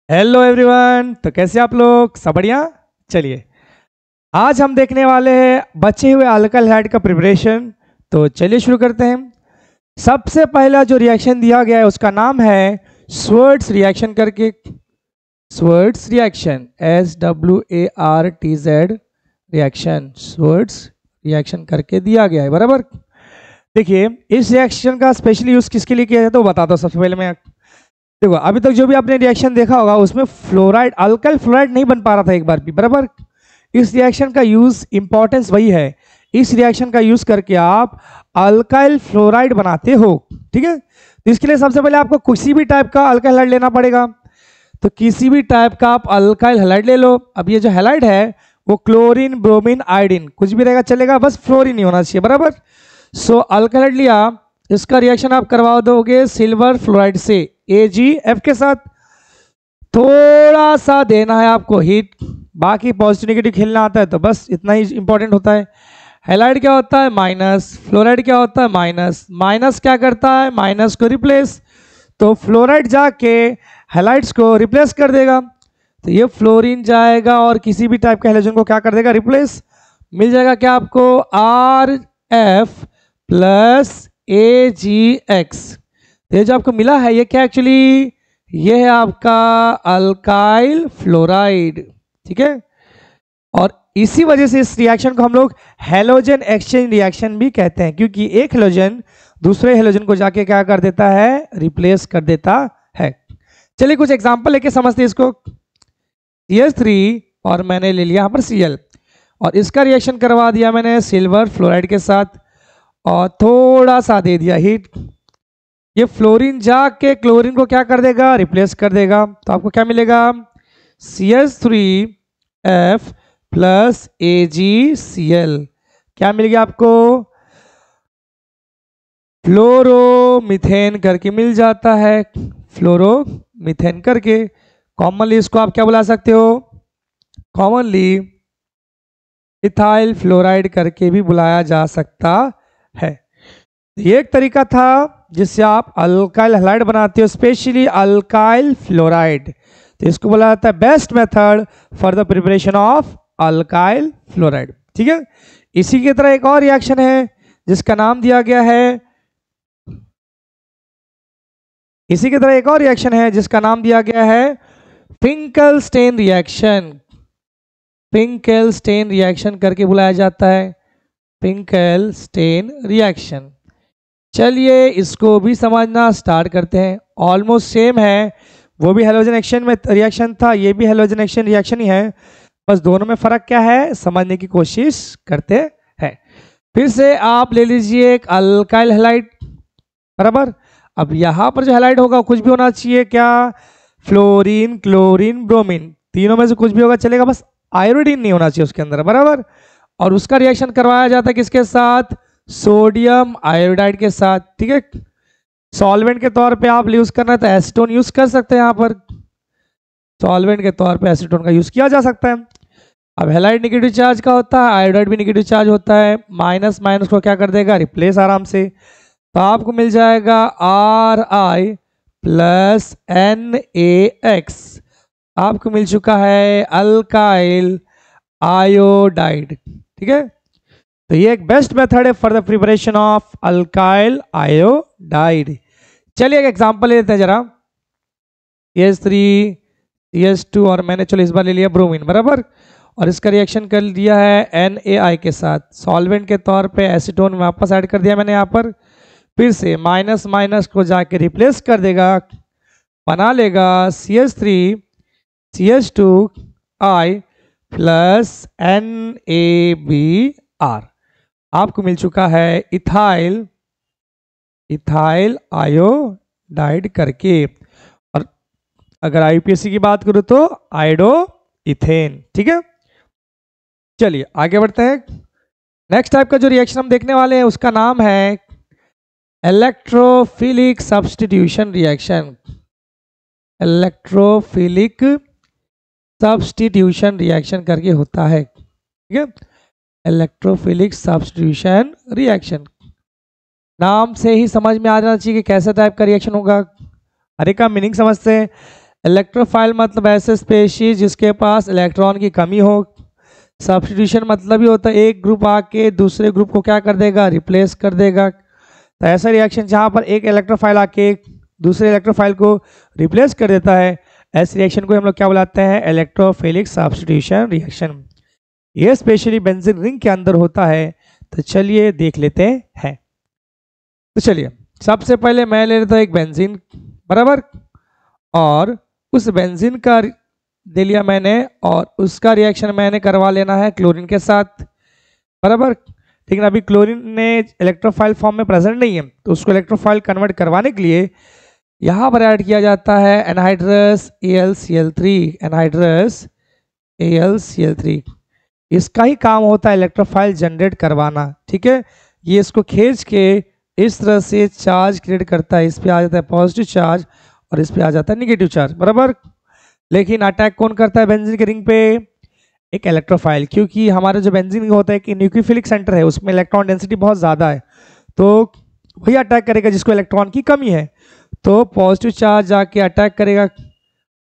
Hello everyone. तो कैसे आप लोग? सब बढ़िया। चलिए आज हम देखने वाले हैं बचे हुए अल्काइल हैलाइड का प्रिपरेशन। तो चलिए शुरू करते हैं। सबसे पहला जो रिएक्शन दिया गया है उसका नाम है स्वर्ट्स रिएक्शन करके। स्वर्ट्स रिएक्शन SWARTZ रिएक्शन, स्वर्ट्स रिएक्शन करके दिया गया है। बराबर। देखिए इस रिएक्शन का स्पेशली यूज किसके लिए किया जाता है तो बताता हूँ। सबसे पहले मैं देखो, अभी तक जो भी आपने रिएक्शन देखा होगा उसमें फ्लोराइड, अल्काइल फ्लोराइड नहीं बन पा रहा था एक बार भी। बराबर। इस रिएक्शन का यूज इंपॉर्टेंस वही है, इस रिएक्शन का यूज करके आप अल्काइल फ्लोराइड बनाते हो। ठीक है। तो इसके लिए सबसे पहले आपको किसी भी टाइप का अल्काइल हैलाइड लेना पड़ेगा। तो किसी भी टाइप का आप अल्काइल हैलाइड ले लो। अब ये जो हैलाइड है वो क्लोरीन, ब्रोमीन, आयोडीन कुछ भी रहेगा चलेगा, बस फ्लोरीन नहीं होना चाहिए। बराबर। सो अल्काइल हैलाइड लिया, इसका रिएक्शन आप करवा दोगे सिल्वर फ्लोराइड से AgF के साथ। थोड़ा सा देना है आपको हीट, बाकी पॉजिटिव नेगेटिव खेलना आता है तो बस इतना ही इंपॉर्टेंट होता है। हैलाइड क्या होता है माइनस, फ्लोराइड क्या होता है माइनस। माइनस क्या करता है माइनस को रिप्लेस, तो फ्लोराइड जाके हैलाइड्स को रिप्लेस कर देगा। तो ये फ्लोरीन जाएगा और किसी भी टाइप का हैलोजन को क्या कर देगा रिप्लेस। मिल जाएगा क्या आपको RF प्लस AgX। ये जो आपको मिला है ये क्या एक्चुअली, ये है आपका अल्काइल फ्लोराइड। ठीक है। और इसी वजह से इस रिएक्शन को हम लोग हैलोजन एक्सचेंज रिएक्शन भी कहते हैं, क्योंकि एक हैलोजन दूसरे हैलोजन को जाके क्या कर देता है रिप्लेस कर देता है। चलिए कुछ एग्जांपल लेके समझते हैं इसको। CH3 और मैंने ले लिया यहाँ पर Cl और इसका रिएक्शन करवा दिया मैंने सिल्वर फ्लोराइड के साथ और थोड़ा सा दे दिया हीट। ये फ्लोरीन जाके क्लोरीन को क्या कर देगा रिप्लेस कर देगा। तो आपको क्या मिलेगा CH3F प्लस AgCl। क्या मिल गया आपको फ्लोरोमीथेन करके मिल जाता है। फ्लोरोमीथेन करके कॉमनली इसको आप क्या बुला सकते हो, कॉमनली इथाइल फ्लोराइड करके भी बुलाया जा सकता है। ये एक तरीका था जिससे आप अल्काइल हैलाइड बनाते हो, स्पेशली अल्काइल फ्लोराइड। तो इसको बोला जाता है best method for the preparation of alkyl fluoride. ठीक है। इसी की तरह एक और रिएक्शन है जिसका नाम दिया गया है, इसी की तरह एक और रिएक्शन है जिसका नाम दिया गया है फिंकलस्टेन रिएक्शन। फिंकलस्टेन रिएक्शन करके बुलाया जाता है, फिंकलस्टेन रिएक्शन। चलिए इसको भी समझना स्टार्ट करते हैं। ऑलमोस्ट सेम है, वो भी हैलोजन एक्सचेंज में रिएक्शन था, ये भी हैलोजन एक्सचेंज रिएक्शन ही है, बस दोनों में फर्क क्या है समझने की कोशिश करते हैं। फिर से आप ले लीजिए एक अल्काइल हैलाइड। बराबर। अब यहां पर जो हैलाइड होगा कुछ भी होना चाहिए, क्या फ्लोरीन, क्लोरीन, ब्रोमीन, तीनों में से कुछ भी होगा चलेगा, बस आयोडीन नहीं होना चाहिए उसके अंदर। बराबर। और उसका रिएक्शन करवाया जाता है किसके साथ, सोडियम आयोडाइड के साथ। ठीक है। सॉल्वेंट के तौर पे आप यूज करना है तो एसीटोन यूज कर सकते हैं, यहाँ पर सॉल्वेंट के तौर पे एसीटोन का यूज किया जा सकता है। अब हैलाइड नेगेटिव चार्ज का होता है, आयोडाइड भी नेगेटिव चार्ज होता है, माइनस माइनस को क्या कर देगा रिप्लेस आराम से। तो आपको मिल जाएगा Ri प्लस NaX। आपको मिल चुका है अल्काइल आयोडाइड। ठीक है। तो ये एक बेस्ट मेथड है for the preparation of alkyl iodide. चलिए एक एग्जांपल लेते हैं जरा। CH3 CH2 और मैंने चलो इस बार ले लिया ब्रोमीन। बराबर। और इसका रिएक्शन कर दिया है NaI के साथ, सॉल्वेंट के तौर पे एसीटोन वापस ऐड कर दिया मैंने यहाँ पर। फिर से माइनस माइनस को जाके रिप्लेस कर देगा, बना लेगा CH3 CH2I प्लस NaBr। आपको मिल चुका है इथाइल आयोडाइड करके। और अगर IUPAC की बात करूं तो आयोडो इथेन। ठीक है। चलिए आगे बढ़ते हैं। नेक्स्ट टाइप का जो रिएक्शन हम देखने वाले हैं उसका नाम है electrophilic substitution reaction. Electrophilic substitution reaction करके होता है। ठीक है। इलेक्ट्रोफिलिक सब्स्टिट्यूशन रिएक्शन, नाम से ही समझ में आ जाना चाहिए कि कैसा टाइप का रिएक्शन होगा। हर एक का मीनिंग समझते हैं। इलेक्ट्रोफाइल मतलब ऐसे स्पेशीज जिसके पास इलेक्ट्रॉन की कमी हो। सब्स्टिट्यूशन मतलब ही होता है एक ग्रुप आके दूसरे ग्रुप को क्या कर देगा, रिप्लेस कर देगा। तो ऐसा रिएक्शन जहाँ पर एक इलेक्ट्रोफाइल आके दूसरे इलेक्ट्रोफाइल को रिप्लेस कर देता है, ऐसे रिएक्शन को हम लोग क्या बुलाते हैं, इलेक्ट्रोफिलिक सब्स्टिट्यूशन रिएक्शन। ये स्पेशली बेंजीन रिंग के अंदर होता है। तो चलिए देख लेते हैं। तो चलिए सबसे पहले मैं ले लेता हूँ एक बेंजीन, बराबर, और उस बेंजीन का दे लिया मैंने और उसका रिएक्शन मैंने करवा लेना है क्लोरीन के साथ, बराबर। लेकिन अभी क्लोरीन ने इलेक्ट्रोफाइल फॉर्म में प्रेजेंट नहीं है, तो उसको इलेक्ट्रोफाइल कन्वर्ट करवाने के लिए यहाँ पर ऐड किया जाता है एनहाइड्रस AlCl3, एनहाइड्रस AlCl3। इसका ही काम होता है इलेक्ट्रोफाइल जनरेट करवाना, ठीक है। ये इसको खींच के इस तरह से चार्ज क्रिएट करता है, इस पे आ जाता है पॉजिटिव चार्ज और इस पे आ जाता है निगेटिव चार्ज, बराबर। लेकिन अटैक कौन करता है बेंजीन के रिंग पे, एक इलेक्ट्रोफाइल, क्योंकि हमारा जो बेंजीन रिंग होता है कि न्यूक्लियोफिलिक सेंटर है, उसमें इलेक्ट्रॉन डेंसिटी बहुत ज़्यादा है, तो वही अटैक करेगा जिसको इलेक्ट्रॉन की कमी है। तो पॉजिटिव चार्ज जाके अटैक करेगा।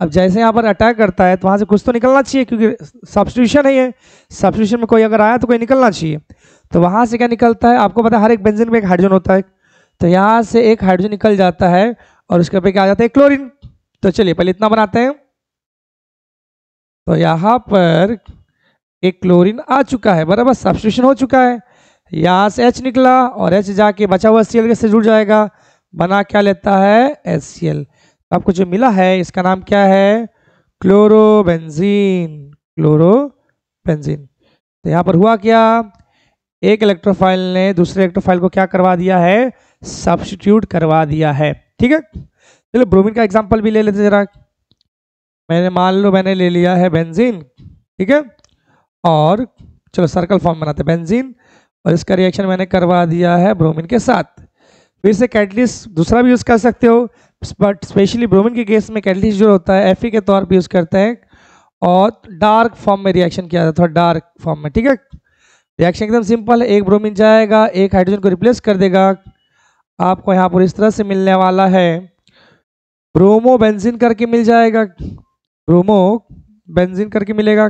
अब जैसे यहाँ पर अटैक करता है तो वहाँ से कुछ तो निकलना चाहिए, क्योंकि सब्स्टिट्यूशन है ये, सब्स्टिट्यूशन में कोई अगर आया तो कोई निकलना चाहिए। तो वहाँ से क्या निकलता है, आपको पता है हर एक बेंजीन में एक हाइड्रोजन होता है, तो यहाँ से एक हाइड्रोजन निकल जाता है और उसके पे क्या आ जाता है, क्लोरीन। तो चलिए पहले इतना बनाते हैं। तो यहाँ पर एक क्लोरीन आ चुका है, बराबर, सब्स्टिट्यूशन हो चुका है। यहाँ से H निकला और H जाके बचा हुआ Cl से जुड़ जाएगा, बना क्या लेता है, HCl। आपको जो मिला है इसका नाम क्या है, क्लोरोबेंजीन, क्लोरोबेंजीन। तो यहाँ पर हुआ क्या, एक इलेक्ट्रोफाइल ने दूसरे इलेक्ट्रोफाइल को क्या करवा दिया है, सब्स्टिट्यूट करवा दिया है, ठीक है। चलो ब्रोमीन का एग्जांपल भी ले लेते जरा। मैंने मान लो मैंने ले लिया है बेंजीन, ठीक है, और चलो सर्कल फॉर्म बनाते हैं बेंजीन, और इसका रिएक्शन मैंने करवा दिया है ब्रोमीन के साथ। फिर से कैटलिस्ट दूसरा भी यूज़ कर सकते हो, बट स्पेशली ब्रोमीन के केस में कैटलिस्ट जो होता है Fe के तौर पे यूज़ करते हैं, और डार्क फॉर्म में रिएक्शन किया जाता है, डार्क फॉर्म में, ठीक है। रिएक्शन एकदम सिंपल है, एक ब्रोमीन जाएगा एक हाइड्रोजन को रिप्लेस कर देगा। आपको यहाँ पर इस तरह से मिलने वाला है, ब्रोमो बेंजीन करके मिल जाएगा, ब्रोमो बेंजीन करके मिलेगा,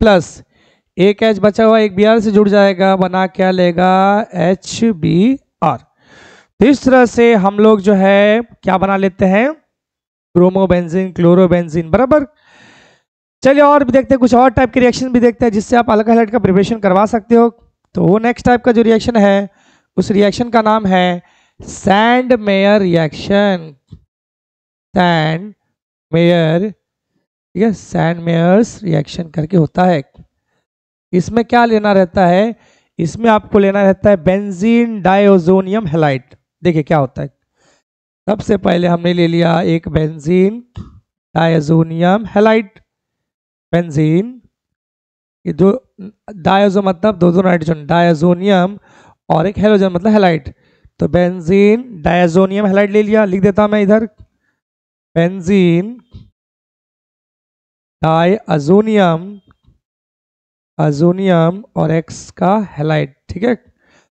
प्लस एक H बचा हुआ एक Br से जुड़ जाएगा, बना क्या लेगा, HBr। तो इस तरह से हम लोग जो है क्या बना लेते हैं, ब्रोमोबेंजीन, क्लोरोबेंजीन, बराबर। चलिए और भी देखते हैं, कुछ और टाइप के रिएक्शन भी देखते हैं जिससे आप अल्काइल हैलाइड का प्रिपरेशन करवा सकते हो। तो वो नेक्स्ट टाइप का जो रिएक्शन है, उस रिएक्शन का नाम है sand mayor reaction, sand mayor, ठीक है, सैंड मेयर्स रिएक्शन करके होता है। इसमें क्या लेना रहता है, इसमें आपको लेना रहता है बेंजीन डायज़ोनियम हैलाइड। देखिए क्या होता है, सबसे पहले हमने ले लिया एक बेंजीन डायज़ोनियम हैलाइड, बेंजीन, ये दो डायज़ो मतलब दो नाइट्रोजन, डायज़ोनियम, और एक हेलोजन मतलब हैलाइड। तो बेंजीन डायज़ोनियम हैलाइड ले लिया, लिख देता हूं मैं इधर, बेंजीन डायज़ोनियम, अजोनियम और X का हैलाइड, ठीक है।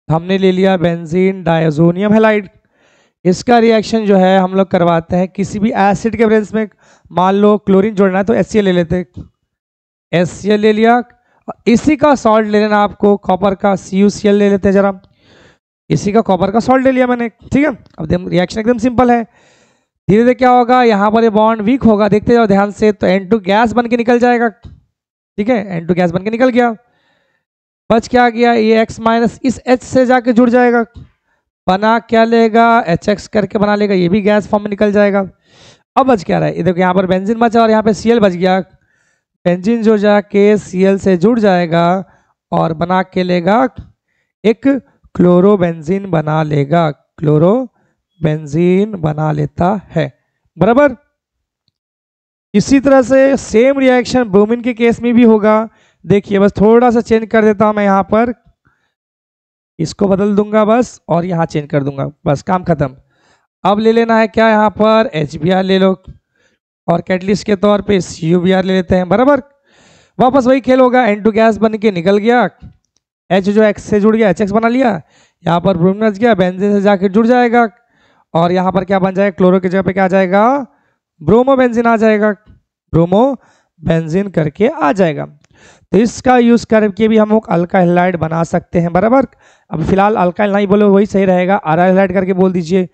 हमने ले लिया बेंजीन डायज़ोनियम हैलाइड। इसका रिएक्शन जो है हम लोग करवाते हैं किसी भी एसिड के प्रेजेंस में। मान लो क्लोरीन जोड़ना है तो HCl ले लेते हैं, HCl ले लिया। इसी का सॉल्ट ले लेना आपको, कॉपर का CuCl ले लेते हैं जरा, इसी का कॉपर का सॉल्ट ले लिया मैंने, ठीक है। अब रिएक्शन एकदम सिंपल है, धीरे धीरे क्या होगा, यहाँ पर ये बॉन्ड वीक होगा, देखते जाओ ध्यान से। तो N2 गैस बन के निकल जाएगा, ठीक है, N2 गैस बन के निकल गया। बच क्या गया, ये X माइनस इस H से जाके जुड़ जाएगा, बना क्या लेगा, HX करके बना लेगा, ये भी गैस फॉर्म में निकल जाएगा। अब बच क्या रहा है, देखो यहाँ पर बेंजीन बचा और यहाँ पे Cl बच गया। बेंजीन जो जाके Cl से जुड़ जाएगा और बना के लेगा एक क्लोरोबेंजीन बना लेगा, क्लोरोबेंजीन बना लेता है, बराबर। इसी तरह से सेम रिएक्शन ब्रोमीन के केस में भी होगा। देखिए बस थोड़ा सा चेंज कर देता हूं मैं, यहाँ पर इसको बदल दूंगा बस, और यहाँ चेंज कर दूंगा, बस काम खत्म। अब ले लेना है क्या, यहाँ पर HBr ले लो, और कैटलिस्ट के तौर पे CuBr ले लेते हैं, बराबर। वापस वही खेल होगा, N2 गैस बन के निकल गया, H जो X से जुड़ गया HX बना लिया, यहाँ पर ब्रोमीन बच गया, बेंजीन से जाकर जुड़ जाएगा और यहाँ पर क्या बन जाएगा, क्लोरो की जगह पे क्या आ जाएगा, ब्रोमोबेंजीन आ जाएगा, ब्रोमोबेंजीन करके आ जाएगा। तो इसका यूज करके भी हम लोग अल्काइल हैलाइड बना सकते हैं, बराबर। अब फिलहाल अल्काइल नहीं बोले वही सही रहेगा, अराइल हैलाइड करके बोल दीजिए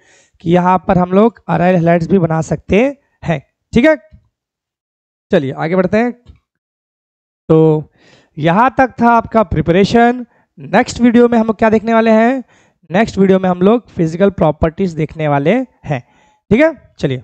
कि यहाँ पर हम लोग अराइल हैलाइड्स भी बना सकते हैं। ठीक है, चलिए आगे बढ़ते हैं। तो यहाँ तक था आपका प्रिपरेशन। नेक्स्ट वीडियो में हम लोग क्या देखने वाले हैं, नेक्स्ट वीडियो में हम लोग फिजिकल प्रॉपर्टीज देखने वाले हैं। ठीक है, चलिए।